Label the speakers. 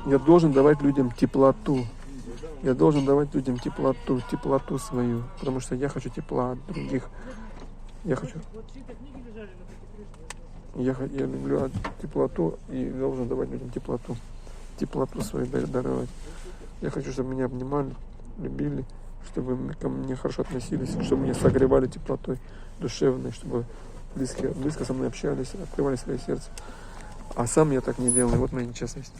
Speaker 1: Я должен давать людям теплоту. Я должен давать людям теплоту свою. Потому что я хочу тепла от других. Я люблю теплоту и должен давать людям теплоту. Теплоту свою даровать. Я хочу, чтобы меня обнимали, любили, чтобы ко мне хорошо относились, чтобы меня согревали теплотой душевной, чтобы близко со мной общались, открывали свое сердце. А сам я так не делаю. Вот моя нечестность.